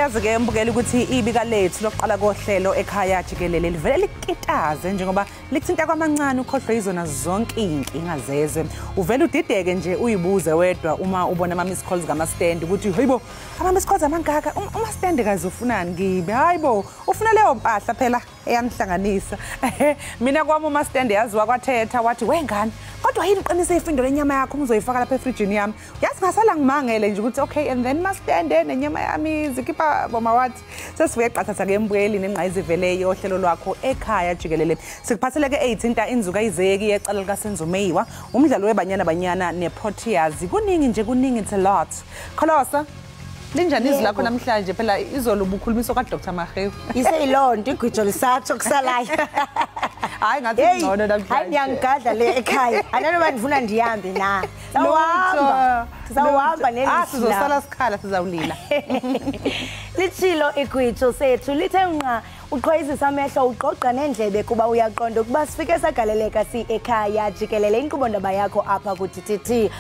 Niyazi ke mbukeli ukuthi ibika lethu lokuqala kohlelo ekhaya jikelele livele likitaze njengoba likuthinta kwamancane ukhohlwe izona zonke inkinga zezwe. Uvela udideke nje uyibuze wedwa uma ubona ama miss calls ngama stand ukuthi hayibo ama miss calls amangaka uma stand kazi ufunani ngibe hayibo ufuna leyo mpahla phela eyanihlanganisa. Mina kwami uma stand yaziwa kwathetha wathi wengane kodwa yini qinise ifindo lenyama yakho uzoyifaka lapha efridge yami. Yazi ngasala ngimangele nje ukuthi okay and then must stand nenyama yami zikipa boma wathi sesibuye eqathatha ke embukeli nenqayiziveleyo ohlelo lwakho ekhaya jikelele. Sikuphathele ke 18 inzuka izeki yecala lika Senzomeyiwa umdlalo webanyana neProteas kuningi nje kuningi it's a lot. Kholosa linjani izwi lakho namhlanje phela izolo ubukhulumiso ka Dr. Mahewu. Iseyilonto igwijo lisatho kusalayo. Hayi ngathi ngcono namhlanje. Hayi ngiyangadla le ekhaya. Ananoma ndifuna ndihambe na. Sawuhamba nelizwi. Sizosala sikhala sizawulila. Lithilo igwijo sethu lithe nqa uqhwayizisa amehlo uqoqa nendlebe kuba uyaqonda ukuba sifike sagaleleka si ekhaya jikelele inkqubo ndaba yakho apha ku TTT.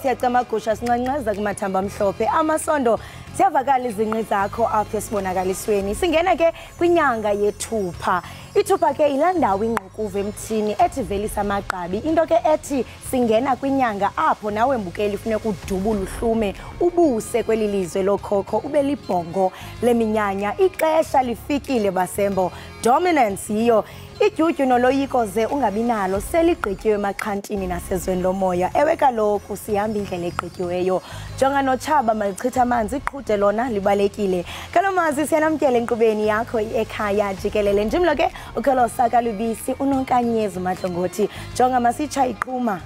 Siyacamagusha sincanceza kumathamba amhlophe amasondo siyavakala izinqi zakho apha esibonakalisweni. Singena ke kwinyanga yethupha. Ithupha ke ilandawo ingqukuve emthini ethi velisa amagqabi into ke ethi singena kwinyanga apho nawe mbukeli funeka udubula uhlume ubuse kwelilizwe lokhokho ube libhongo leminyanya ixesha lifikile basembo dominance yiyo idyudyu noloyiko ze ungabinalo seligqityiwe emaqhantini nasezweni lomoya ewe kaloku sihamba indlela egqityiweyo jonga notshaba malichitha amanzi iqhude lona libalekile kalomazi siyanamkela enkqubeni yakho ekhaya jikelele njimlo ke ukholosa kalubisi unonkanyezi madlongothi jonga masitsha iqhuma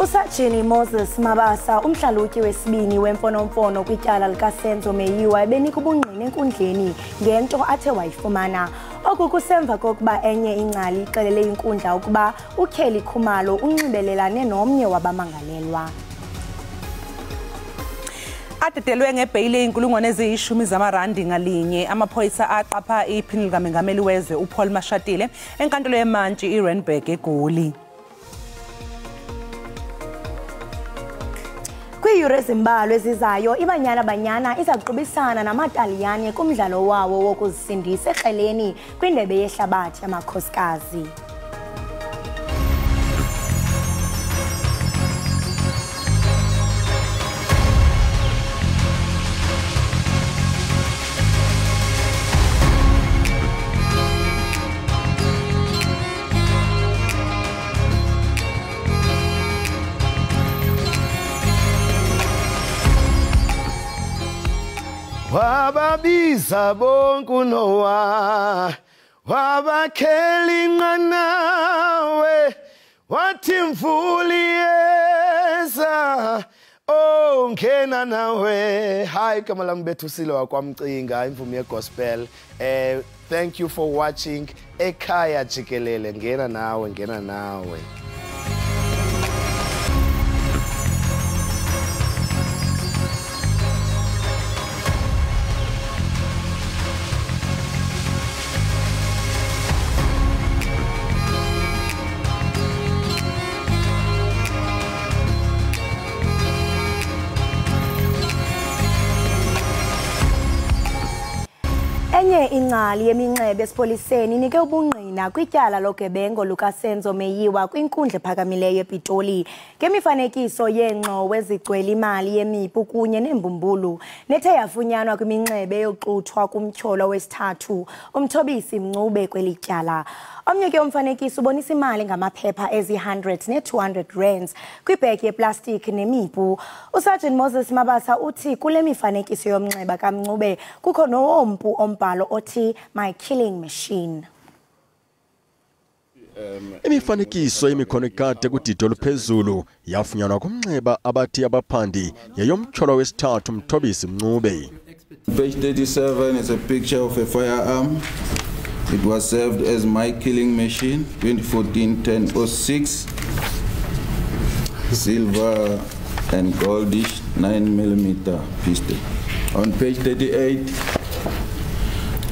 Usajini Moses Mabasa umhlalutyi wesibini wemfonomfono kwityala lika Senzomeyiwa ebenika ubungqina enkundleni ngento athe wayifumana oku kusemva kokuba enye ingcali ixelele inkundla ukuba uKelly Khumalo unxibelelane nomnye wabamangalelwa adedelwe ngebhayile inkulungwane eziyishumi zamarandi ngalinye amaphoyisa aqapha iphini likamengameli wezwe uPaul Mashatile enkantolo yemantshi iRandburg eGoli. Kwiyure ezimbalwa ezizayo ibanyana iza kuqubisana namaTaliyane kumdlalo wawo wokuzisindisa ekreleni kwindebe yehlabathi yamakhosikazi. Wababiza bonke uNowa wabakhela inqanawe wathi mvula iyeza ngena nawe hayi igama lami bethusile wakwamcinga imvumi yegospel. Thank you for watching ekhaya jikelele ngena nawe. Enye ingcali yeminxebe esipoliseni inike ubungqina kwityala logebengo luka Senzomeyiwa kwinkundla ephakamileyo ePitoli ngemifanekiso yeengxowe ezigcwele imali yemipu kunye nembumbulu nethe yafunyanwa kwiminxebe yoxuthwa kumtyholo wesithathu umthobisi mncube kwelityala. Omnye ke umfanekiso ubonisa imali ngamaphepha ezi100 ne200 rands kwibhegi yeplastiki nemipu. Usajini Moses Mabasa uthi kule mifanekiso yomnxeba kamncube kukho nowompu ombhalo othi my killing machine. Imifanekiso yemikhono ekade kudidi oluphezulu yafunyanwa kumnxeba abathi abaphandi yeyomtyholo wesithathu umthobisi mncube. Page 37 is a picture of a firearm. It was served as my killing machine, 2014-10-06, silver and goldish 9mm pistol. On page 38,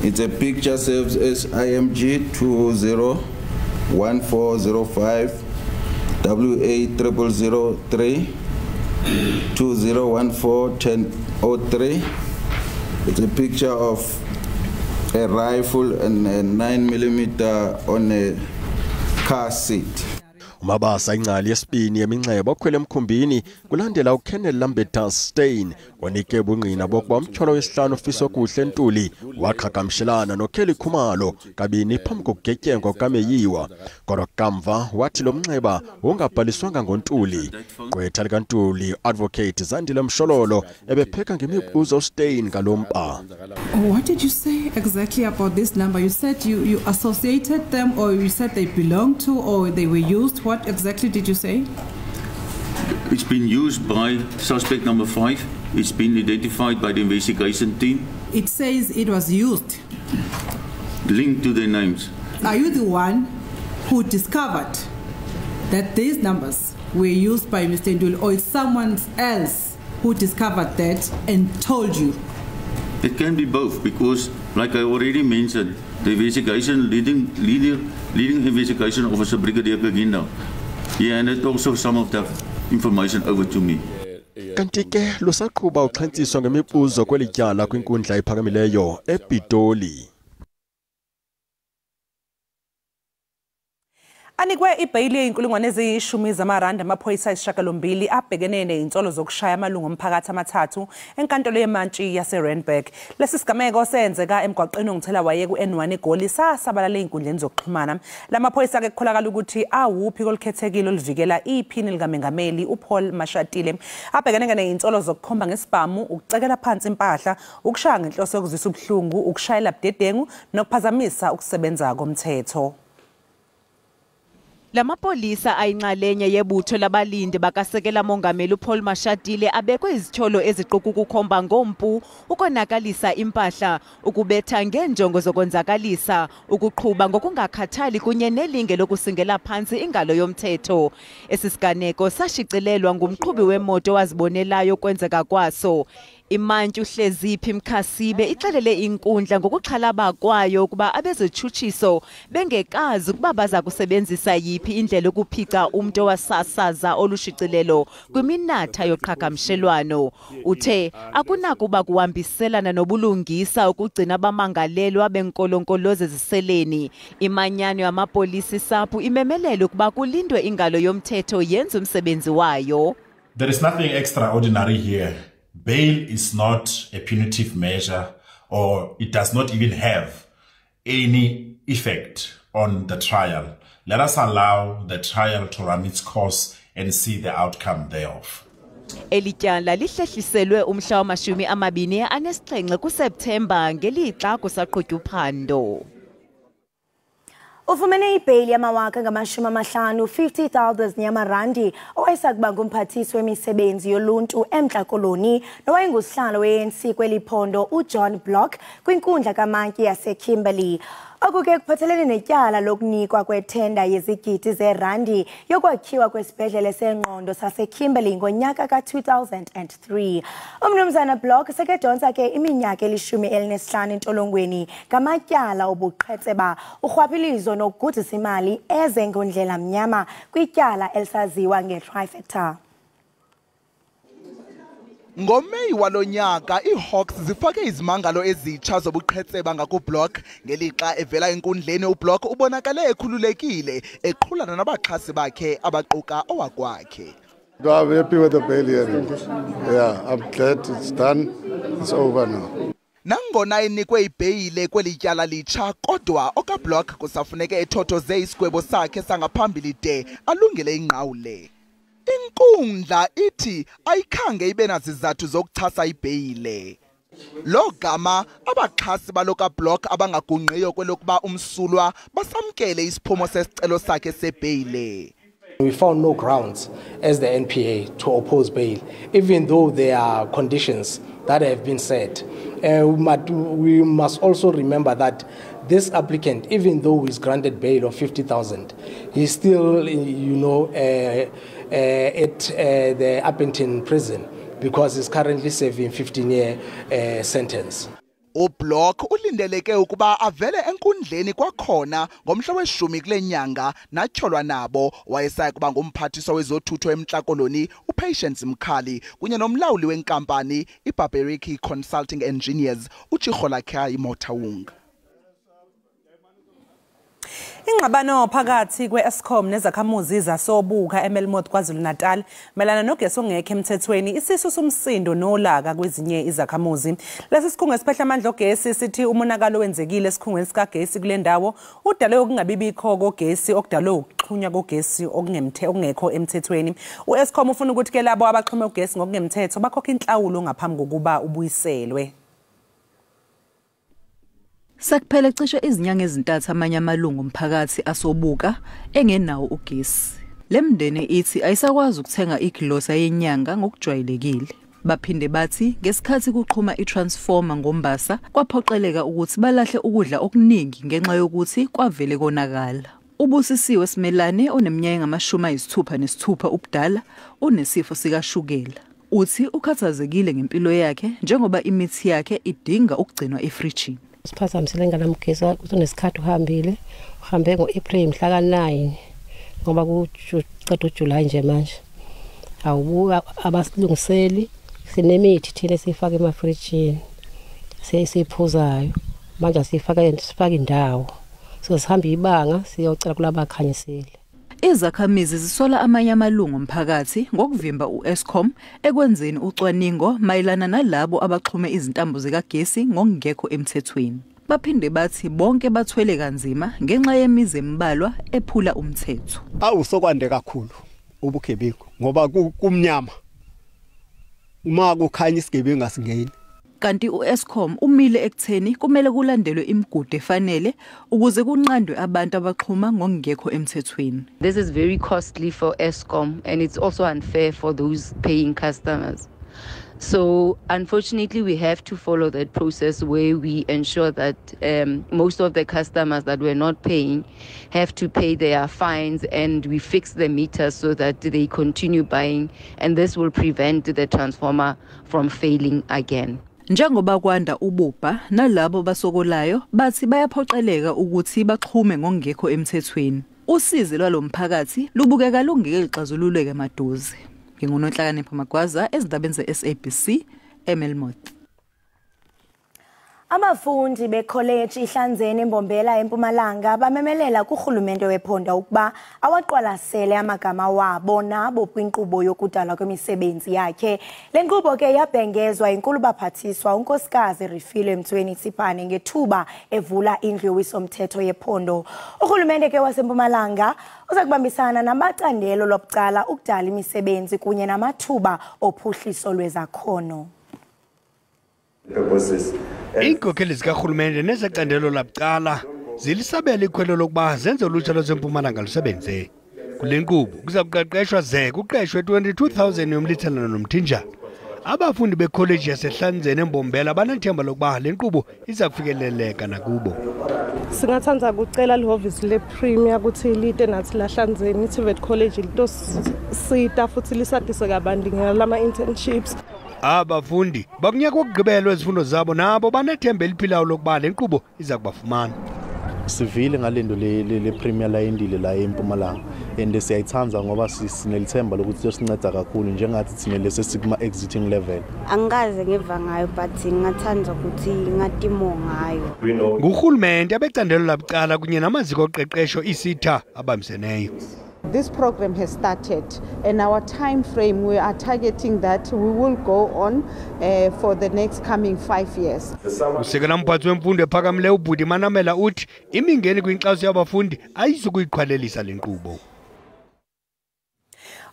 it's a picture served as IMG 200 1405 WA0003 2014-1003. It's a picture of a rifle and a 9mm on a car seat. Umabasa ingcali yesibini yeminxeba okhwele emkhumbini kulandela uKenneth Lambert Stein onike ubungqina bokuba umtyholo wesihlanu ofiso kuhle eNtuli waqhagamshelana noKelly Khumalo kabini phambi kokugetyengo kameyiwa kodwa kamva wathi lo mnxeba ungabhaliswanga ngoNtuli. Gqwetha likaNtuli advocate Zandile Mshololo ebepheka ngemibuzo Stein ngalompa. What did you say exactly about this number? You said you associated them, or you said they belonged to, or they were used. What exactly did you say? It's been used by suspect number 5. It's been identified by the investigation team. It says it was used. Linked to their names. Are you the one who discovered that these numbers were used by Mr. Nduli, or is someone else who discovered that and told you? It can be both, because like I already mentioned, the investigation leading investigation officer Brigadier Kaginda, he handed also some of the information over to me. Kanti ke lusaqhuba uxhentsiso ngemibuzo kwelityala kwinkundla ephakamileyo ePitoli. Anikwe ibhayili eyinkulungwane eziyishumi zamarandi amaphoyisa ayisishiyagalombili abhekene nezinsolo zokushaya amalungu omphakathi amathathu enkantolo yemantshi yaseRandburg. Lesi sigameko senzeka emgwaqeni ongithela waye ku-N1 eGoli sasabalala ey'nkundleni zokuxhumana. La maphoyisa ke kukholakala ukuthi awuphi olukhethekile oluvikela iphini likamengameli uPaul Mashatile abhekene nezinsolo zokukhomba ngesibhamu, ukucekela phansi impahla, ukushaya ngenhloso yokuzwisa ubuhlungu, ukushayela budedengu nokuphazamisa ukusebenza komthetho. Lamapolisa ayinxalenye yebutho labalindi bakasekela mongameli uPaul Mashatile abekwe izitholo eziquka ukukhomba ngompu, ukonakalisa impahla, ukubetha ngenjongo zokonzakalisa, ukuqhuba ngokungakhathali kunye nelinge lokusingela phansi ingalo yomthetho. Esisiganeko sashicilelwa ngumqhubi wemoto wazibonelayo kwenzeka kwaso. Imantyi uHleziphi Mkhasibe ixelele inkundla ngokuxhalaba kwayo ukuba abezotshutshiso bengekazi ukuba baza kusebenzisa yiphi indlela ukuphica umuntu owasasaza olushicilelo kwiminatha yoqhagamshelwano. Uthe akunakuba kuhambiselana nobulungisa ukugcina abamangalelwa benkolonkoloze eziseleni. Imanyano yamapolisa isaphu imemelela ukuba kulindwe ingalo yomthetho yenze umsebenzi wayo. There is nothing extraordinary here. Bail is not a punitive measure, or it does not even have any effect on the trial. Let us allow the trial to run its course and see the outcome thereof. Elityala lihlehliselwe umhla wama-27 kuSeptemba ngelixa kusaqhutywa uphando. Ufumene ibheyili yamawaka ngama-50,000 50,000 yamarandi owayesakuba ngumphathisi wemisebenzi yoluntu eMntla Koloni nowayengusihlalo we-ANC kweli phondo uJohn Block kwinkundla kamantyi yaseKimberley. Okuke kuphathelene netyala lokunikwa kwethenda yezigidi zerandi yokwakhiwa kwesibhedlele sengqondo saseKimberley ngonyaka ka-2003. Umnumzana Block sekedonsa ke iminyaka 15 entolongweni ngamatyala obuqhetseba, urhwaphilizo nokugudisa imali eze ngondlela mnyama kwityala elisaziwa nge-trifecta. NgoMeyi walonyaka iHawks zifake izimangalo ezitsha zobuqhetseba ngakuBlock ngelixa evela enkundleni uBlock ubonakale ekhululekile eqhulana nabaxhasi bakhe abaquka owakwakhe. I'm happy with the bail hearing. Yeah, I'm glad it's done. It's over now. Nangona enikwe ibheyile kweli tyala litsha kodwa okaBlock kusafuneke ethothoze isigwebo sakhe sangaphambili de alungele ingqawule. Inkundla ithi ayikhange ibe nazizathu zokuchasa ibheyile. Lo gama abaxhasi baloka Block abangagungqiyo kwelokuba umsulwa basamkele isiphumo sesicelo sakhe sebheyile. We found no grounds as the NPA to oppose bail, even though there are conditions that have been set. We must also remember that this applicant, even though he's granted bail of 50,000, he's still, at the Appleton prison because he's currently serving 15-year sentence. uBlock ulindeleke ukuba avele enkundleni kwakhona ngomhla we-10 kule nyanga natyholwa nabo wayesaya kuba ngumphathiswa wezothutho eMntla-Koloni uPatience Mkhali kunye nomlawuli wenkampani iBarberic Consulting Engineers uJikelele Motaung. Ingxabano phakathi kwe-Eskom nezakhamuzi zasobuka eMelmoth KwaZulu-Natal melana nogesi ongekho emthethweni isisu somsindo nolaka kwezinye izakhamuzi. Lesi sikhungo esiphehla amandla ogesi sithi umonakalo wenzekile esikhungweni sikagesi kule ndawo udale okungabibikho kogesi okudalwe ukuxhunywa kogesi okungekho emthethweni. U-Eskom ufuna ukuthi ke labo abaxhume ugesi ngokungemthetho bakhokhe inhlawulo ngaphambi kokuba ubuyiselwe. Sakuphela cishe izinyanga ezintathu amanye amalungu omphakathi asobuka engenawo ugesi. Lemndeni ithi ayisakwazi ukuthenga igilosa yenyanga ngokujwayelekile. Baphinde bathi ngesikhathi kuqhuma itransformer ngombasa kwaphoqeleka ukuthi balahle ukudla okuningi ngenxa yokuthi kwavele konakala. Ubusisiwe Simelane oneminyaka ngama-66 ubudala unesifo sikashukela. Uthi ukhathazekile ngempilo yakhe njengoba imithi yakhe idinga ukugcinwa efrijini. Siphazamisele nganamgesi kunesikhathi uhambe ngo-April mhla ka-9 ngoba kuqeda uJuly nje manje. Awubuka abasilungiseli sinemithi thina sifaka emafrijini siyiphuzayo manje sifaka indawo so sihamba ibanga siyocela kulabakhanyiseli. Izakhamizi zisola amanye amalungu omphakathi ngokuvimba u-Eskom ekwenzeni ucwaningo mayelana nalabo abaxhume izintambo zikagesi ngokungekho emthethweni. Baphinde bathi bonke bathwele kanzima ngenxa yemizi embalwa ephula umthetho. Awusokwande kakhulu ubugebengu ngoba kumnyama uma kukhanya isigebengu asingeni. Kanti u-Eskom umile ekutheni kumele kulandelwe imigudu efanele ukuze kunqandwe abantu abaxhuma ngokungekho emthethweni. This is very costly for Eskom and it's also unfair for those paying customers. So unfortunately we have to follow that process where we ensure that most of the customers that were not paying have to pay their fines and we fix the meters so that they continue buying and this will prevent the transformer from failing again. Njengoba kwanda ububha nalabo basokolayo bathi bayaphoqeleka ukuthi baxhume ngokungekho emthethweni. Usizi lwalomphakathi lubukeka lungeke lixazululeke emaduze. Ngingunonhlakanipho Magwaza ezindabeni ze-SABC eMelmoth. Abafundi bekholeji iHlanzeni eMbombela eMpumalanga bamemelela kuRhulumente wephondo ukuba awaqwalasele amagama wabo nabo kwinkqubo yokudalwa kwemisebenzi yakhe. Le nkqubo ke yabhengezwa inkulu baphathiswa unkosikazi Refilo Mthweni Tsipane ngethuba evula indlu yowisomthetho yephondo. uRhulumente ke waseMpumalanga uza kubambisana namacandelo lobucala ukudala imisebenzi kunye namathuba ophuhliso lwezakhono. Iinkokheli zikaRhulumente nezacandelo labucala zilisabela ikhwelo lokuba zenze ulutsha lwaseMpumalanga lusebenze. Kule nkqubo kuza kuqeqeshwa kuqeshwe 22,000 yomlithelana nomthinjana. Abafundi bekholeji yaseHlanzeni eMbombela banethemba lokuba le nkqubo iza kufikeleleka nakubo. Singathanda ukucela lihhovisi lePremier ukuthi lite nathi laHlanzeni iTVET College litosita futhi lisadise kabanti ngelama internships. Abafundi bakunyaka ukugqibela izifundo zabo nabo banethemba eliphilayo lokuba le nkqubo iza kubafumana. Sivile ngalendo le Premier layindile la eMpumalanga and siyayithanza ngoba sinelithemba lokuthi yosinceda kakhulu njengathi thina lesesikuma exiting level. Angikaze ngiva ngayo but ngingathanda ukuthi ngatimo ngayo. nguRhulumente abecandelo labucala kunye namaziko oqeqesho isitha abamseneyo. This program has started and our time frame we are targeting that we will go on for the next coming 5 years. Usekela mphathi wemfundo ephakamile uBhudi Manamela uthi imingeni kwinkxaso yabafundi ayizukuyiqhwalelisa le nkqubo.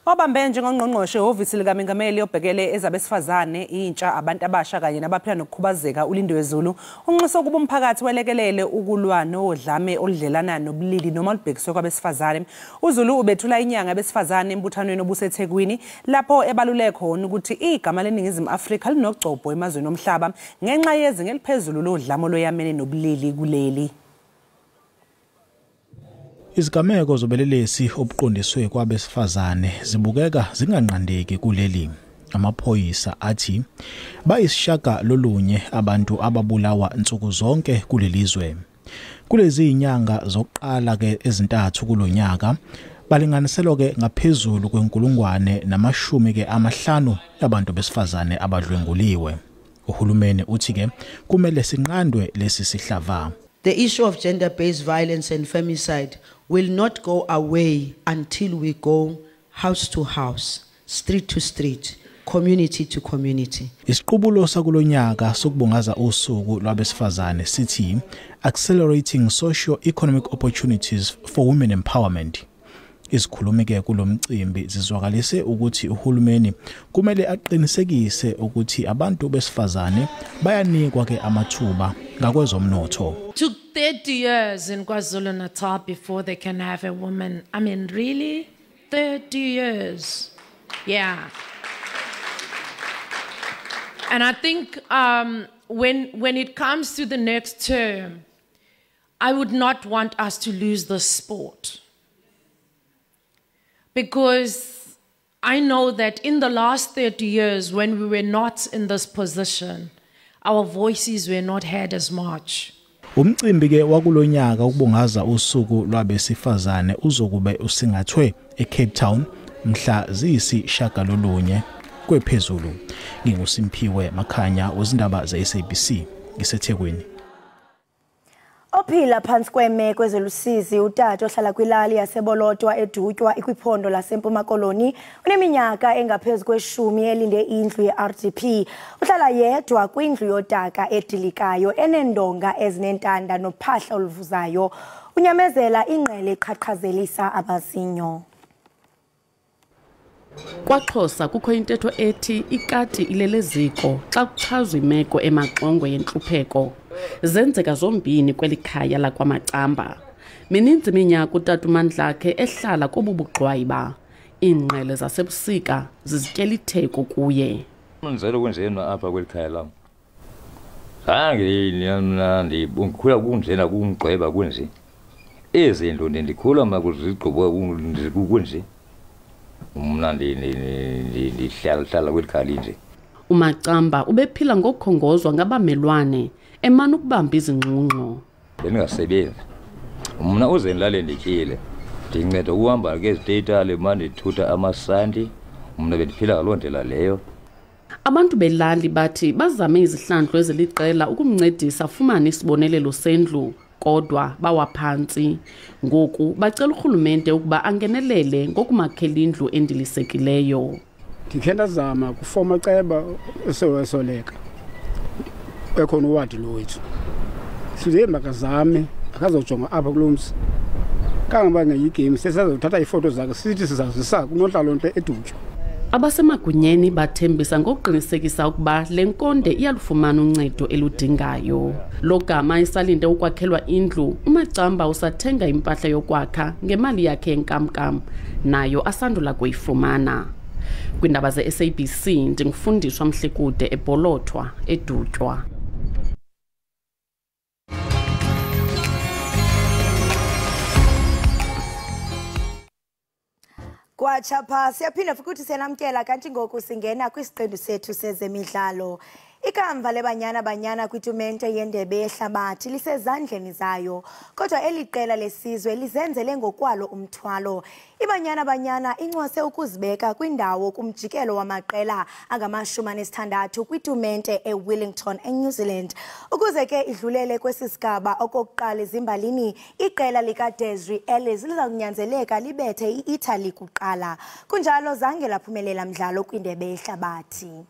Wabambe njengongqongqoshe ehhovisi likaMengameli obhekele ezabesifazane intsha abantu abasha kanye nabaphila nokukhubazeka uLindiwe Zulu unxusa ukuba umphakathi welekelele ukulwa nodlame oludlelana nobulili noma olubhekiswe kwabesifazane. UZulu ubethula inyanga abesifazane embuthanweni obuseThekwini lapho ebaluleke khona ukuthi igama leNingizimu Afrika linogcobho emazweni omhlaba ngenxa yezinga eliphezulu lodlame loyamene nobulili kuleli. Izigameko zobelelesi obuqondiswe kwabesifazane zibukeka zinganqandeki kuleli. Amaphoyisa athi bayisishaka lolunye abantu ababulawa nsuku zonke kulelizwe. Kulezi inyanga zokuqala ke ezintathu kulonyaka balinganiselwa ke ngaphezulu kwenkulungwane namashumi ke amahlanu abantu besifazane abadlwenguliwe. Uhulumeni uthi ke kumele sinqandwe lesi sihlava. The issue of gender-based violence and femicide will not go away until we go house to house, street to street, community to community. Isiqubulo sakulonyaka sokubungaza usuku lwabesifazane sithi accelerating socio-economic opportunities for women empowerment. Izikhulumi ke kulomcimbi zizwakalise ukuthi uhulumeni kumele aqinisekise ukuthi abantu besifazane bayanikwa ke amathuba ngakwezomnotho. Took 30 years in KwaZulu-Natal before they can have a woman. I mean, really? 30 years. Yeah. And I think when it comes to the next term, I would not want us to lose the sport. Because I know that in the last 30 years, when we were not in this position, our voices were not heard as much. Umcimbi ke wakulonyaka ukubungaza usuku lwabesifazane uzokube usingathwe eCape Town mhla ziyisishagalolunye kwephezulu. NginguSimphiwe Makhanya wezindaba zeSABC ngiseThekwini. Ophila phansi kwemeko ezelusizi utata ohlala kwilali yasebolotwa edutywa ikwiphondo laseMpuma Koloni uneminyaka engaphezulu kweshumi elinde indlu yeRDP. Uhlala yedwa kwindlu yotaka edilikayo enendonga ezinentanda nophahla oluvuzayo. Unyamezela ingqele eqhaqhazelisa abazinyo. KwaXhosa kukho intetho ethi ikati ileleziko xa kuchazwa imeko emaxongo yentlupheko. Zenzeka zombini kweli khaya lakwamacamba. Mininzi iminyaka utata uMandlakhe ehlala kobubuxwayiba. Iingqele zasebusika zizityela itheko kuye. Umnzelo kwenjena apha kweli khaya lam. Zange ndimnandi ungikhula kunjena kungigqeba kunje. Ezinto ndikhula makuzigqibo kunje. Umna ndihlala kweli khaya linje. uMacamba ubephila ngokukhongozwa ngabamelwane emana ukubamba izingxungxo. Bengasebenzi. Umna uzenilale ndityile. Ndinceda ukuhamba ngeziteyitale manje ndithutha amasandi. Umna bendiphila ngaloo ndlela leyo. Abantu belali bathi bazame izihlandlo eziliqela ukumncedisa afumane isibonelelo sendlu kodwa bawaphansi. Ngoku bacela urhulumente ukuba angenelele ngokumakhela indlu endilisekileyo. Ndikhe ndazama kufoma ceba esewesoleka ekhona uwadi lowethu. Size makazame akazojonga apha kulomsi. Kangaba ngeyigame sesazothatha ifoto zakhe sithi sizazisa kunonhlalonhle edutywa. Abasemagunyeni bathembisa ngokuqinisekisa ukuba le nkonde iyalufumana uncedo eludingayo. Lo gama isalinde ukwakhelwa indlu, uMacamba usathenga impahla yokwakha ngemali yakhe enkamnkam, nayo asandula kuyifumana. Kwindaba ze-SABC ndingufundiswa Mhlekude eBholothwa edutywa. Kwachapha siyaphinda futhi senamkela kanti ngoku singena kwisiqendu sethu sezemidlalo. Ikamva lebanyana kwitumente yendebe yehlabathi lisezandleni zayo, kodwa eliqela lesizwe lizenzele ngokwalo umthwalo. Ibanyana incwase ukuzibeka kwindawo kumjikelo wamaqela angama-16 kwitumente eWellington eNew Zealand. Ukuze ke idlulele kwesisigaba okokuqala ezimbalini, iqela likaDesiree Ellis lizakunyanzeleka libethe iItaly kuqala. Kunjalo zange laphumelela mdlalo kwindebe yehlabathi.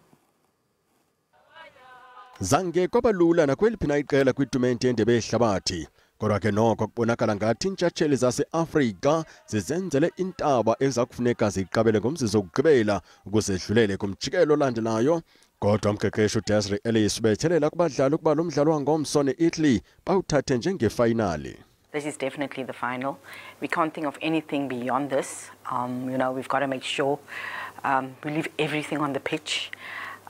Zange kwabalula nakweliphi na iqela kwitumente yendebe yehlabathi. Kodwa ke noko kubonakala ngathi intshatsheli zase-Afrika zizenzele intaba ezakufuneka ziqabele ngomzuzu wokugqibela ukuze zidlulele kumjikelo olandelayo. Kodwa umqeqeshi uDesiree Ellis ubethelela kubadlali ukuba lo mdlalo wangomso ne-Italy bawuthathe njengefinali. This is definitely the final. We can't think of anything beyond this. We've got to make sure we leave everything on the pitch.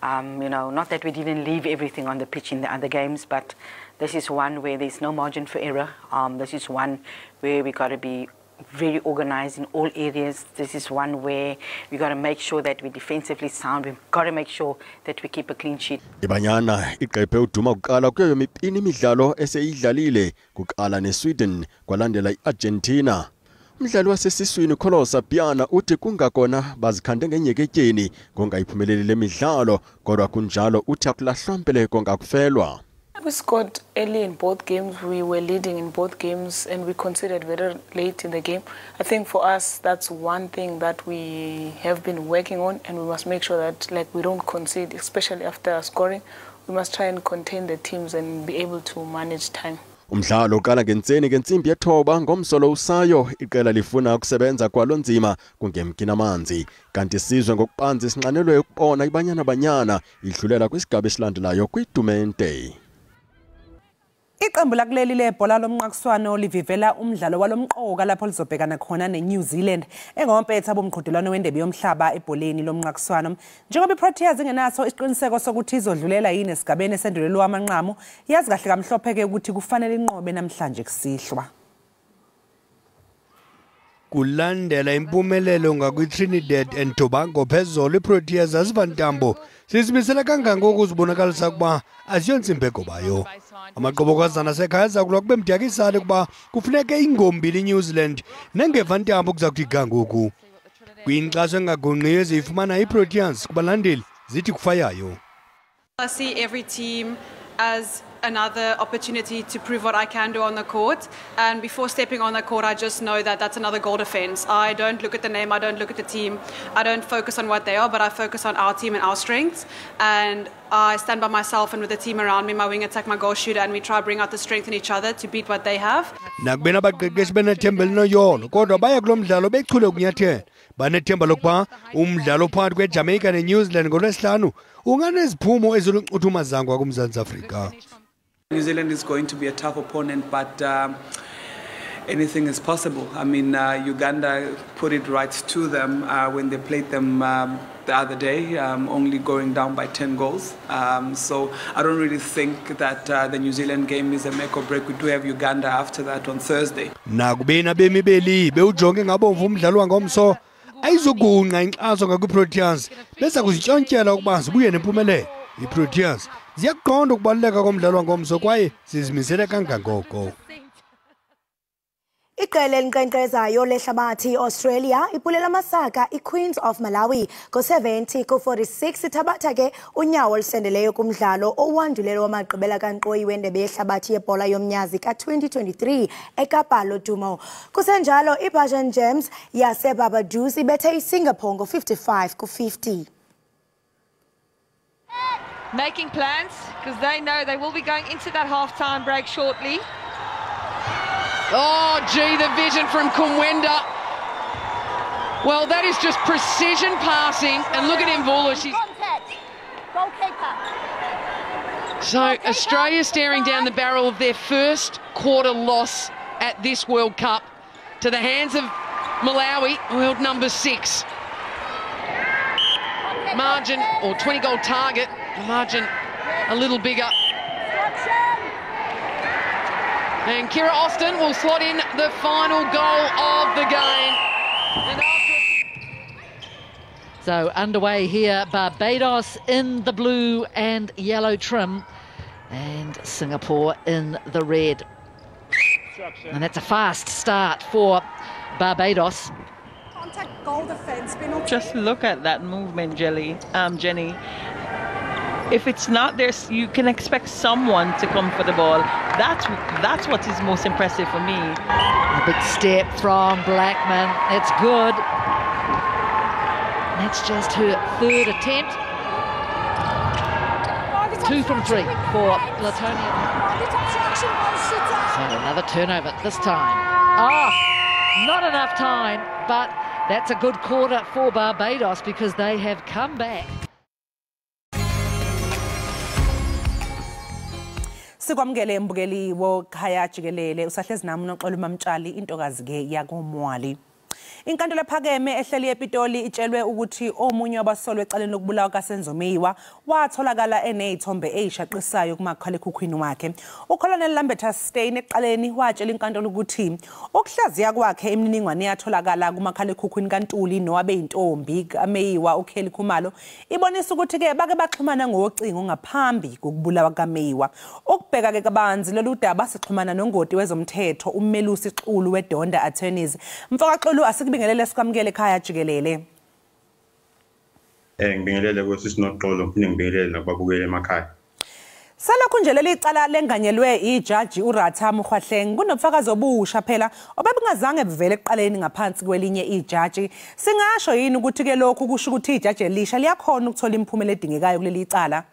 Not that we didn't leave everything on the pitch in the other games, but this is one where there's no margin for error. This is one where we got to be very organized in all areas. This is one where we got to make sure that we're defensively sound. We've got to make sure that we keep a clean sheet. Ibanyana iqephe uduma kuqala kuyo yomipini imidlalo eseyidlalile kuqala neSweden kwalandela iArgentina. Umdlali wasesiswini Kholosa Piana uthi kungakona bazikhande ngenyeketyeni ngongayiphumeleli lemidlalo kodwa kunjalo uthi akulahlwampele kongakufelwa. We scored early in both games. We were leading in both games and we conceded very late in the game. I think for us, that's one thing that we have been working on, and we must make sure that we don't concede, especially after scoring. We must try and contain the teams and be able to manage time. Umdlalo uqala ngentseni ngensimbi yethoba ngomsolo usayo iqela lifuna ukusebenza kwalonzima kungemkina amanzi kanti sizwe ngokubanzi sinqanelwe ukubona ibanyana banyana idlulela kwisigaba esilandelayo kwidumente. Iqembu lakuleli lebhola lomnqakiswano livivela umdlalo walomqoka lapho lizobhekana khona neNew Zealand engompetha bomqhudelwano wendebe yomhlaba ebholeni lomnqakiswano. Njengoba iProteas ingenaso isiqiniseko sokuthi izodlulela yini esigabeni esendulelo amanqamu, yazi kahle kamhlophe ukuthi kufanele inqobe namhlanje kusihlwa. Kulandela impumelelo ngakwiTrinidad and Tobago phezolo iProteas asivantambo sisimisela kangangoko uzibonakalisa kuba asiyontsimbeko bayo. Amaqobokazana sekhaya zakulwa kube mdyakisane kuba kufuneke ingombi leNew Zealand nengevantambo kuzakuthi gangoku. Kwinkxaso engagungqiyo eziyifumana iProteas kubalandeli zithi kufayayo. I see every team as another opportunity to prove what I can do on the court, and before stepping on the court I just know that that's another goal defense. I don't look at the name, I don't look at the team, I don't focus on what they are, but I focus on our team and our strengths, and I stand by myself and with the team around me, my wing attack, my goal shooter, and we try to bring out the strength in each other to beat what they have. Nakubena abaqeqeshi benethemba elinoyolo kodwa baya kulo mdlalo bechule ukunyathela banethemba lokuba umdlalo phakathi kweJamaica neNew Zealand ngolwesihlanu unganeziphumo eziluncuthumazangwa kuMzantsi Afrika. New Zealand is going to be a tough opponent, but anything is possible. I mean, Uganda put it right to them when they played them the other day, only going down by 10 goals. So I don't really think that the New Zealand game is a make or break. We do have Uganda after that on Thursday. Nakubena bemibeli bewujonge ngabomvu umdlalo wangomso ayizokunqa inkxaso ngakwiProteas besa kuzitshontyela ukuba zibuye nempumelelo. iProteas ziyaqonda ukubaluleka komdlalo wangomso kwaye sizimisele kangangoko. Iqela elinkqenkqezayo lehlabathi Australia ipulela amasaka iQueens of Malawi ngo-70-46 ithabatha ke unyawo olusendeleyo kumdlalo owandulelo wamagqibela kankqoyi wendebe yehlabathi yebhola yomnyazi ka-2023 eKapa Lotumo. Kusenjalo iBajan Gems yaseBarbados ibethe iSingapore ngo-55-50. Making plans because they know they will be going into that half-time break shortly. Oh, gee, the vision from Kumwenda. Well, that is just precision passing. And look at Mvula. So Australia staring down the barrel of their first quarter loss at this World Cup to the hands of Malawi, world number 6. Margin, or 20-goal target, margin a little bigger. And Kira Austin will slot in the final goal of the game. So underway here, Barbados in the blue and yellow trim and Singapore in the red. And that's a fast start for Barbados. Goal defense. Just look at that movement, Jenny. If it's not there, you can expect someone to come for the ball. That's what is most impressive for me. A big step from Blackman. It's good. That's just her third attempt. 2 from 3 for Latonia. So another turnover this time. Not enough time, but that's a good quarter for Barbados because they have come back. Sikwamukele mbukeli wo Ekhaya Jikelele usahlezi nami noxolo mamtshali intokazi ke yakomwali. Inkantolo ephakeme ehleli ePitoli itshelwe ukuthi omunye wabasolwa ecaleni lokubulawa kaSenzomiwa watholakala enezithombe ezishaqisayo kumakhalekhukhwini wakhe. uColonel Lambert Stein eqaleni watshela inkantolo ukuthi ukuhlaziya kwakhe imininingwane yatholakala kumakhalekhukhwini kaNtuli nowabe intombi kaMeyiwa uKelly Khumalo ibonisa ukuthi ke bake baxhumana ngocingo ngaphambi kokubulawa kaMeyiwa. Ukubheka ke kabanzi lolu daba sixhumana nongoti wezomthetho ummelusi Xulu weDonda Attorneys. Mfoka Xulu asikubingelele sikwamukele ekhaya Jikelele. Ngibingelele kwesisi noxolo phinde ngibingelele nababukeli emakhaya. Salokhu nje leli cala lenganyelwe ijaji uRatha Mkhwahleng kunobufakazi obusha phela obebungazange buvele eqaleni ngaphansi kwelinye ijaji. Singasho yini ukuthi ke lokhu kusho ukuthi ijaji elisha liyakhona ukuthola imphumela edingekayo kuleli cala?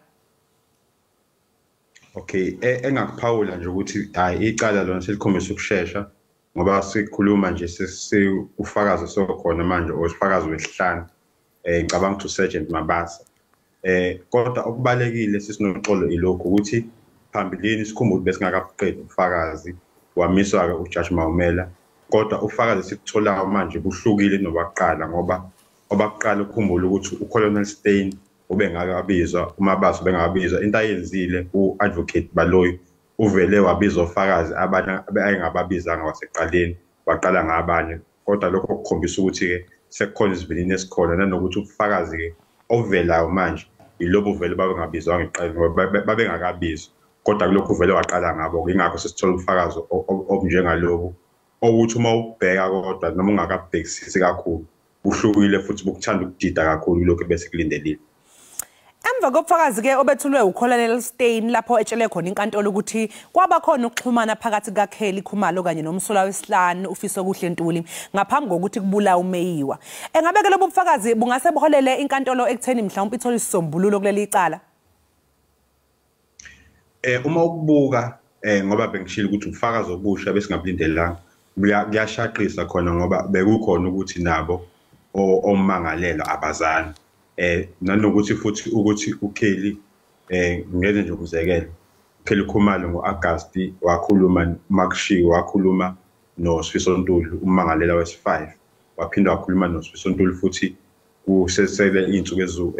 Okay, engakuphawula nje ukuthi hayi icala lona selikhombisa ukusheshsha ngoba sikhuluma nje ufakazi sokhona manje osifakazi wesihlanu ngicabanga ukuthi uSergeant Mabasa. Kodwa okubalekile sisinoxolo ilokho ukuthi phambilini sikhumbule besingakaqedi ufakazi wamiswa ke uJudge Mawumela kodwa ufakazi sikutholayo manje buhlukile nobaqala ngoba obaqala ukukhumbula ukuthi uColonel Stein ubengakabizwa uMabasa ubengakabizwa into ayenzile uadvocate Baloyi uvele wabiza ufakazi abanye ayengababizanga waseqaleni waqala ngabanye kodwa lokho kukhombisa ukuthi ke sekukhona isivinini esikhona nanokuthi ufakazi ke ovelayo manje ilobo vele babengabizwa ngeqala ngoba babengakabizwa kodwa kulokho vele waqala ngabo ingakho sesithola ubufakazi obunjengalobo ukuthi uma ubheka kodwa noma ungakabhekisisi kakhulu uhlukile futhi bukuthanda ukudida kakhulu lokho bese kulindelile. Emva kobufakazi ke obethulwe uColonel Stein lapho etshele khona inkantolo ukuthi kwaba khona ukuxhumana phakathi kaKelly Khumalo kanye nomsulwa wesihlanu uFiso Kuhle Ntuli ngaphambi kokuthi kubulawa uMeyiwa. Engabeke lobo bufakazi bungase buholele inkantolo ekutheni mhlawumbe ithola isisombululo kuleli icala. Uma ukubuka ngoba bengishilo ukuthi ubufakazi obusha besingabulindelanga kuyashaqisa khona ngoba bekukhona ukuthi nabo omangalelo abazali nanokuthi futhi ukuthi uKelly ngeke nje ukuzekela uKelly Khumalo ngoAugust wakhuluma Makushiwo wakhuluma noSifiso Ntuli umangalela wesi5 waphinda wakhuluma noSifiso Ntuli futhi kusesele izinsuku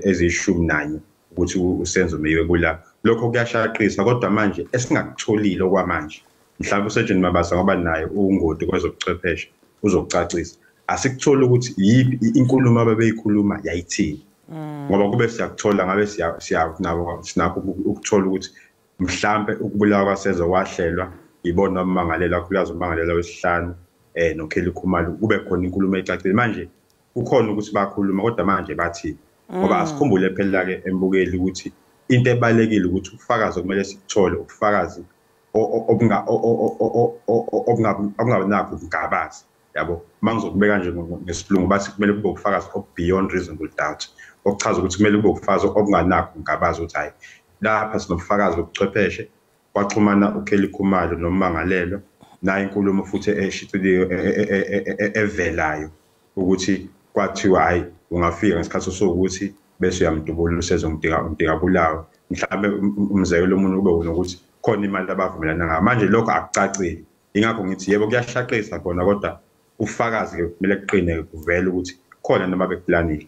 eziyishumi ukuthi uSenzomiwa kula lokho kuyashaqisa kodwa manje esingakutholile okwamanje mhlawumbe uSergeant Mabasa ngoba naye ungoti kwezobuchwepheshe uzokucacisa asikuthola ukuthi yipi inkulumo ababeyikhuluma yayithini ngoba kube siyakuthola ngabe sinakho ukuthola ukuthi mhlambe ukubulawa kwaSenzo kwahlelwa ibona abamangalela khulaza umangalela wesihlanu noKelly Khumalo kube khona inkulumo ecacile manje kukhona ukuthi bakhuluma kodwa manje bathi ngoba asikhumbule phela ke embukeli ukuthi into ebalekile ukuthi ufakazi kumele sikuthole ubufakazi obunganakho ukugabaza yabo mangizokubeka nje ngesilungu bathi kumele kube ubufakazi beyond reasonable doubt okuchaza ukuthi kumele kube ubufakazi obunganakho ukugabaza ukuthi hayi lapha sinobufakazi bobuchwepheshe kwaxhumana uKelly Khumalo nomangalelo naye inkulumo futhi eshiciliwe evelayo ukuthi kwathiwa hayi ungafika ngesikhathi sokuthi bese uyamdubula usezongidikabulawa mhlawumbe umzekelo omunye kube nokuthi khona imali abavumelana ngayo manje lokho akucacile ingakho ngithi yebo kuyashaqisa khona kodwa ufakazi ke kumele kuqine kuvela ukuthi khona noma bekuplanile.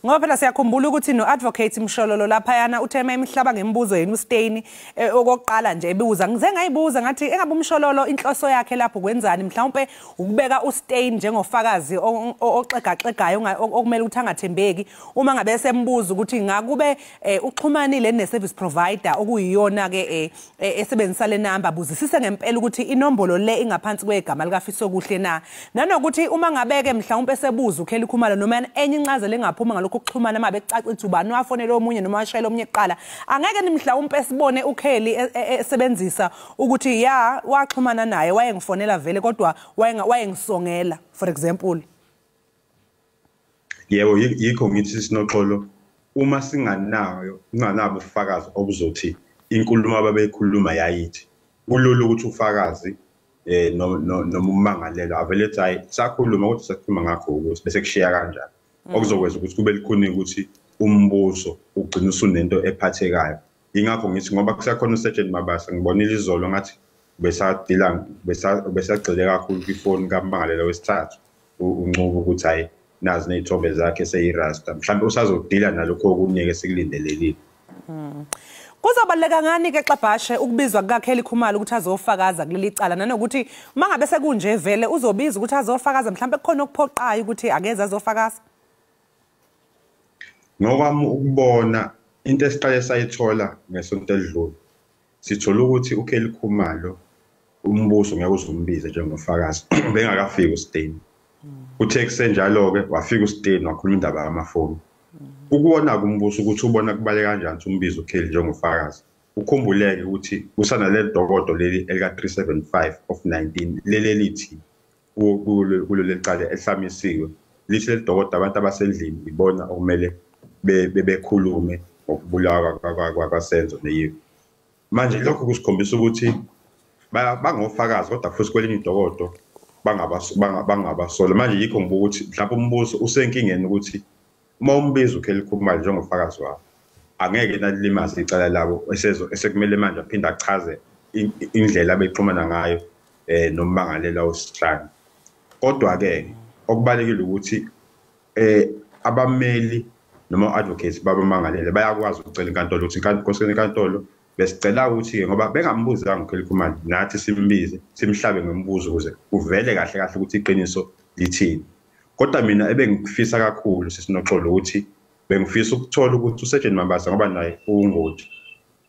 Ngoba phela siyakhumbula ukuthi noadvocate Mshololo lapha yana uthema imihlaba ngembuzo yena uStein okokuqala nje ebuza ngize ngayibuza ngathi engabe uMshololo inhloso yakhe lapho kwenzani mhlawumbe ukubeka uStein njengofakazi oxegaxegayo okumele ukuthi angathembeki uma ngabe esembuza ukuthi ngakube uxhumanile neservice provider okuyiyona ke esebenzisa le number buzisise ngempela ukuthi inombolo le ingaphansi kwegama likaFiso Kuhle na nanokuthi uma ngabeke mhlawumbe esebuza uKelly Khumalo noma enye incazelo engaphuma ukuxhumana mabe kucacithi ubani wafonela omunye noma washayela omnye eqala angeke nimhlawumbe sibone uKelly esebenzisa ukuthi ya waxhumana naye wayengifonela vele kodwa wayengisongela for example. Yebo yikho ngithi sinoxolo uma singanabo ufakazi obuzothi inkulumo ababeyikhuluma yayithi kulolu ukuthi ufakazi noma umangalelo avele hayi sakhuluma ukuthi sakhuluma ngakho ukuthi bese kushiya kanjani okuzokwenza ukuthi kube likhona ukuthi umbuso ugcina usunento ephathekayo ingakho ngithi ngoba kusakhona uSergeant Mabasa ngibonile izolo ngathi besagxile kakhulu kwifoni kaMmangalela wesithathu uNcubo ukuthi hayi nazi nezithombe zakhe seyirasta mhlawumbe usazodila nalokho okunike sikulindelelile. Kuzobaleka ngani ke xabhashe ukubizwa kukaKelly Khumalo ukuthi azofakaza kuleli cala nanokuthi mangabe sekunje vele uzobiza ukuthi azofakaza mhlawumbe kukhona okuphoqayo ukuthi akeze azofakaza? Ngokwami ukubona into esiqale sayithola ngesonto elidlule sithola ukuthi uKelly Khumalo umbuso ngeke uzumbize njengofakazi bengakafiki uStain. Uthe kusenjalo ke wafika uStain wakhuluma indaba yamafoni. Ukubona kumbuso ukuthi ubona kubaleka kanjani ukuthi umbizo uKelly njengofakazi. Ukhumbuleke ukuthi usanaleli dokodo leli elika 375 of 19 lelithi kulo lecala ehlamisiwe lithi leli dokodo abantu abasendlini ibona okumele bekhulume ngokubulawa kwaSenzo neyiwe. Manje lokho kusikhombisa ukuthi bangofakazi kodwa futhi kwelinye idokodo bangabasola. Manje yikho ngibuka ukuthi mhlawumbe umbuso usenkingeni ukuthi uma umbiza uKelly Khumalo njengofakazi wakhe angeke nalimaze icala labo esekumele manje aphinde achaze indlela abexhumana ngayo nommangalela wesihlanu. Kodwa ke okubalekile ukuthi abameli noma advocates babamangalela bayakwazi ukucela inkantolo ukuthi inkosini inkantolo besicela ukuthi ngoba bengambuza uKelly Khumalo nathi simbize simhlabe ngombuzo ukuze kuvele kahle kahle ukuthi iqiniso lithini. Kodwa mina ebengifisa kakhulu sisinoxolo ukuthi bengifisa ukuthola ukuthi uSergeant Mabasa ngoba naye ungoti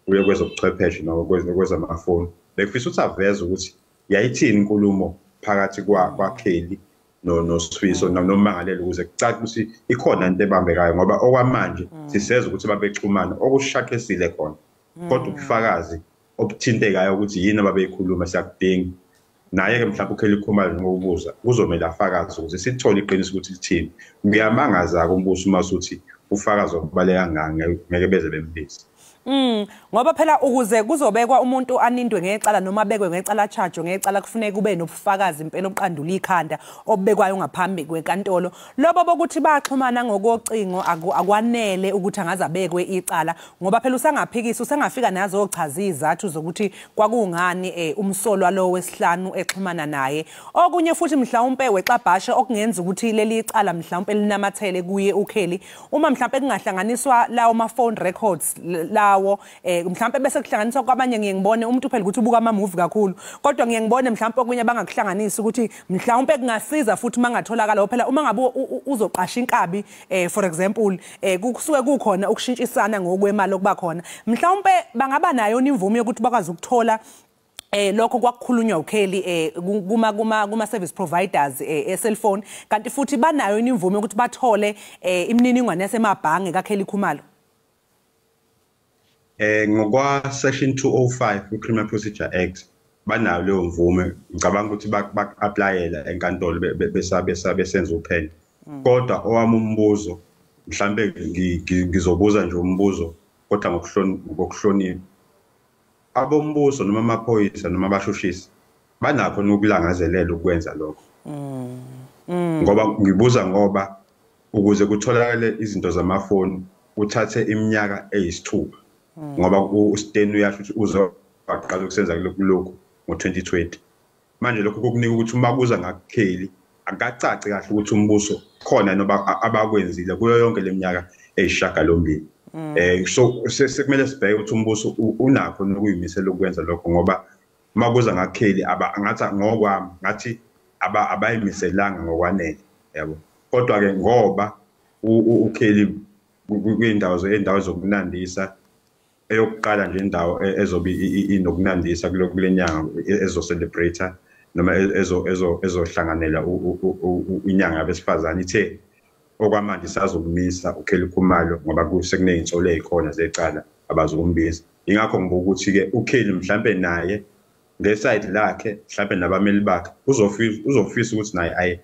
uye kwezobuchwepheshe nokwezamafoni bengifisa ukuthi aveze ukuthi yayithini inkulumo phakathi kwaKelly noSifiso nommangalelo ukuze kucace ukuthi ikhona into ebambekayo ngoba okwamanje siseza ukuthi babexhumana okushakesile khona kodwa ubufakazi obuthintekayo ukuthi yini ababeyikhuluma siyakudinga. Naye ke mhlawumbe uKelly Khumalo ngokubuza kuzomela afakazi ukuze sithole iqiniso ukuthi lithini. Ngiyamangaza kumbuso uma usuthi ufakazi okubaleka ngani ngeke beze bembize. Ngoba phela ukuze kuzobekwa umuntu anindwe ngecala noma bekwe ngecala charge ngecala kufuneka kube nobufakazi impela obuqandula ikhanda obekwayo ngaphambi kwenkantolo. Lobo bokuthi baxhumana ngokocingo akwanele ukuthi angazabekwe icala ngoba phela usangaphikisa usangafika nazo ochaza izathu zokuthi kwakungani umsolwa lo wesihlanu exhumana naye. Okunye futhi mhlawumbe wexabhashe okungenza ukuthi leli icala mhlawumbe linamathele kuye uKelly uma mhlawumbe kungahlanganiswa lawo ma phone records lawo mhlawumbe bese kuhlanganiswa kwabanye ngiye ngibone umuntu phela ukuthi ubuka ama movie kakhulu kodwa ngiye ngibone mhlawumbe okunye bangakuhlanganisa ukuthi mhlawumbe kungasiza futhi mangatholakala phela uma ngabe uzoqasha inkabi for example kusuke kukhona ukushintshisana ngokwemali okuba khona mhlawumbe bangaba nayo imvume yokuthi bakwazi ukuthola lokho kwakukhulunywa uKelly kuma service providers cellphone kanti futhi banayo imvume ukuthi bathole imininingwane yasemabhange kaKelly Khumalo. Ngokwa section 205 ku Criminal Procedure Act banayo leyo mvume ngicabanga ukuthi bak-applyela enkantolo besenza uphenyo. Kodwa owami umbuzo mhlambe ngizobuza nje umbuzo kodwa ngokuhlonipha abombuso noma amaphoyisa noma abashushisi banakho nokulangazelela ukwenza lokho. Ngoba ngibuza ngoba ukuze kutholakale izinto zamafoni uthathe iminyaka eyisithupha ngoba uStain uyasho ukuthi uzaqala ukusenza lokho ngo2020 manje lokho kokunika ukuthi uma kuza ngaKelly akacaci kahle ukuthi umbuso khona noba abakwenzile kuyo yonke leminyaka eyishagalombili. So sekumele sibheke ukuthi umbuso unakho nokuyimisela ukwenza lokho ngoba uma kuza ngaKelly angathi ngokwami ngathi abayimiselanga ngokwanele yabo. Kodwa ke ngoba uKelly kwindawo zokunandisa eyokuqala nje indawo ezobe inokunandisa kulenyanga ezo-celebrate noma ezohlanganela inyanga yabesifazane ithe okwamanje sazokumisa uKelly Khumalo ngoba kusekuney'nsolo ey'khona zecala abazokumbiza. Ingakho ngibuka ukuthi-ke uKelly mhlampe naye ngesayidi lakhe mhlampe nabameli bakhe uzofisa ukuthi naye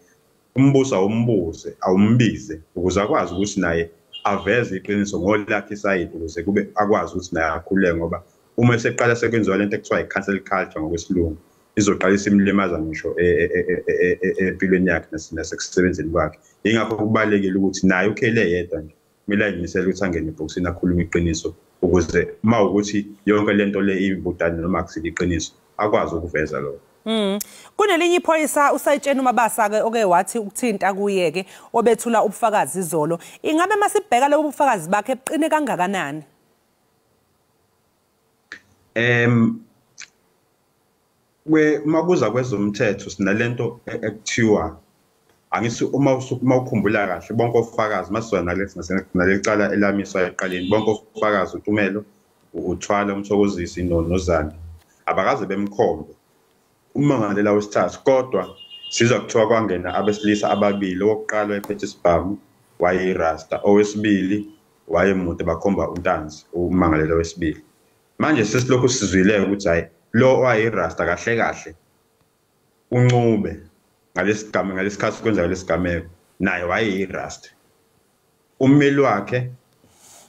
umbuso awumbize ukuze akwazi ukuthi naye aveze iqiniso ngolakhe isayidi ukuze kube akwazi ukuthi naye akhuleke ngoba uma eseqala sekwenziwa lento ekuthiwa i-cancel culture ngokwesilungu izoqalisa imlimaza ngisho empilweni yakhe nasekusebenzeni kwakhe. Ingakho kubalekile ukuthi naye uKelly yedwa nje kumele ayimisele ukuthi angene ebhokisini akhulume iqiniso ukuze uma ukuthi yonke lento le ibudane noma akusile iqiniso akwazi ukuveza lokho. Kunelinye iphoyisa usayitshena uMabasa ke oke wathi ukuthinta kuyeke obethula ubufakazi izolo. Ingabe masibheka lobu bufakazi bakhe eqine kangakanani? Makuza kwezomthetho sinalento ekuthiwa angithi uma ukhumbula kahle bonke ofakazi masizwa nalecala elamiswa eqaleni bonke ofakazi uTumelo uthwala umthokozisi noNozana abakaze bemkhombe umangalela wesithathu kodwa sizwa kuthiwa kwangena abesilisa ababili owokuqala ephethe isibhamu wayeyirasta owesibili wayemude bakhomba untanzi umangalela wesibili manje sesilokhu sizwile ukuthi hayi lo wayeyirasta kahle kahle uncube ngalesikhathi kwenza lesigameko naye wayeyirasta ummeli wakhe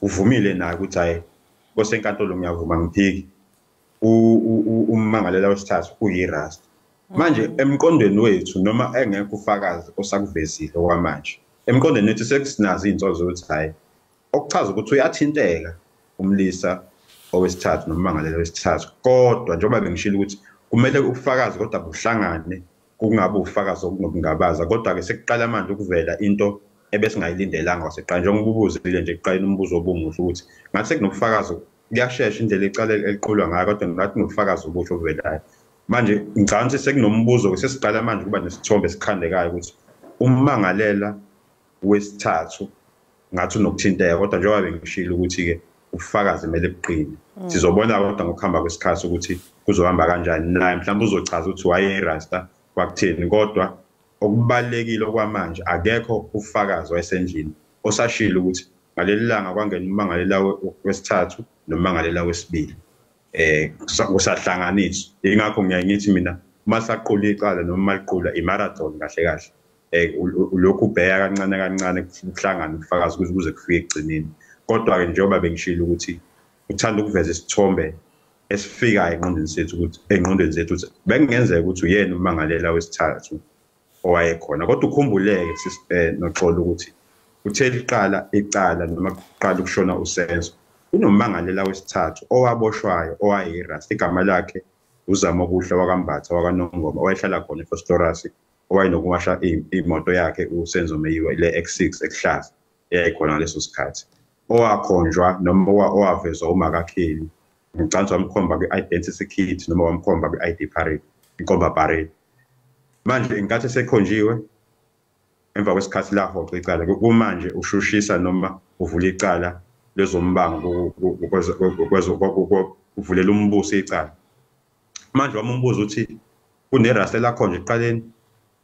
uvumile naye ukuthi hayi kosenkantolo ngiyavuma ngiphiki ummangalela wesithathu uyirasta manje emqondweni wethu noma engekho ufakazi osakuvezile okwamanje emqondweni wethu sekusinazo izinto zokuthi hayi okuchaza ukuthi uyathinteka umlisa owesithathu nommangalela wesithathu kodwa njengoba bengishilo ukuthi kumele ufakazi kodwa buhlangane kungabe ufakazi okungabaza kodwa ke sekuqala manje ukuvela into ebesingayilindelanga waseqala njengoba ubuzile nje eqaleni umbuzo obumuhle ukuthi ngathi sekunobufakazi kuyashesha indlela icala eliqulwa ngayo kodwa ngathi nobufakazi obusho obuvelayo manje ngicabanga ukuthi sekunombuzo ke sesiqala manje kuba nesithombe esikhandekayo ukuthi ummangalela wesithathu ngathi unokuthinteka kodwa njengoba bengishilo ukuthi ke ufakazi kumele buqine sizobona kodwa ngokuhamba kwesikhathi ukuthi kuzohamba kanjani naye mhlawumbe uzochaza ukuthi wayeyirasta kwakutheni kodwa okubalekile okwamanje akekho ufakazi wayesendlini osashilo ukuthi ngaleli langa kwangena ummangalela wesithathu nommangalela wesibili kusahlanganiswa ingakho ngiyayithi mina masaqula icala noma maliqula imarathon kahle kahle lokhu ubheya kancane kancane kuhlangana ufakazi kuze kufike egcineni kodwa ke njengoba bengishilo ukuthi uthanda ukuveza isithombe esifika engqondweni zethu ukuthi bekungenzeka ukuthi uyena ummangalela wesithathu owayekhona kodwa ukhumbuleke noxolo ukuthi utheli iqala icala noma kuqala ukushona usenzo unommangalela wesithathu owaboshwayo owayirasta igama lakhe uzama okuhle wakambatha wakanongoma owayehlala khona eFostorasi owayenokuwasha imoto yakhe usenzo meyiwa ile X6 eKhlaza eyayikhona ngaleso sikhathi owakhonjwa noma owavezwa umakakheli ngicabanga wamkhomba kwi-identity kit noma wamkhomba kwi-ID parade inkomba parade manje inkathi sekhonjiwe emva kwesikhathi la hoxa icala kumanje ushushisa noma uvula icala lezombango uvulela umbuso icala manje wamumbuza ukuthi kunerasta lakho nje eqaleni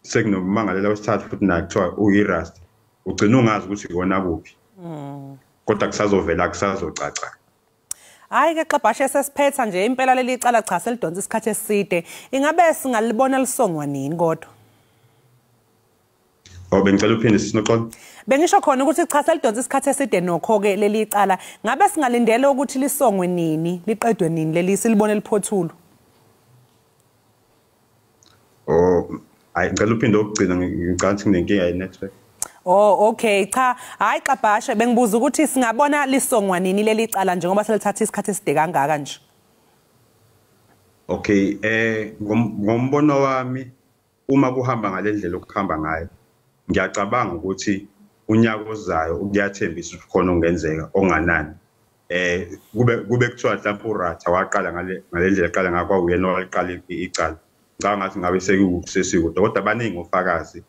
sekunomangalela wesithathu futhi naye kuthiwa uyirasta ugcina ungazi ukuthi ikona kuphi kodwa kusazovela kusazocaca hayi ke xabhashe sesiphetha nje impela leli icala cha selidonsa isikhathi eside ingabe singalibona lisongwa nini kodwa bengicela uphinde sinoxolo bengisho khona ukuthi cha selidonsa isikhathi eside nokho ke leli icala ngabe singalindele ukuthi lisongwe nini liqedwe nini leli silibone liphothula hayi ngicela uphinde ukugcina ngicabanga ukuthi nginenkinga ye-network okay cha hayi xabhashe bengibuza ukuthi singabona lisongwa nini leli icala njengoba selithatha isikhathi eside kangaka nje okay ngombono wami uma kuhamba ngalendlela okuhamba ngayo ngiyacabanga ukuthi unyaka ozayo ukuyathembisa ukuthi khona ongenzeka onganani kube kuthiwa mhlawumbe uRatha waqala ngalendlela eqala ngakwa uyena waqala icala ngicabanga ngathi ngabe sekusesikude kodwa abaningi ofakazi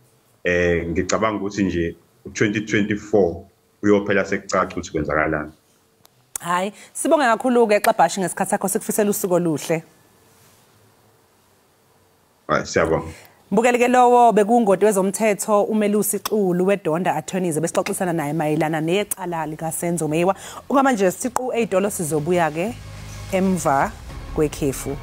ngicabanga ukuthi nje u2024 uyophela sekucaca ukuthi kwenzakalani hayi sibonge kakhulu ke xabhashi ngesikhathi sakho sikufisela usuku oluhle hayi siyabonga Mbukeleke lowo bekungoti wezomthetho uMelusi Xulu weDonda Attorneys besixoxisana naye mayelana necala lika Senzo Meyiwa. Ungamanje siqu $8 sizobuya ke emva kwekhefu.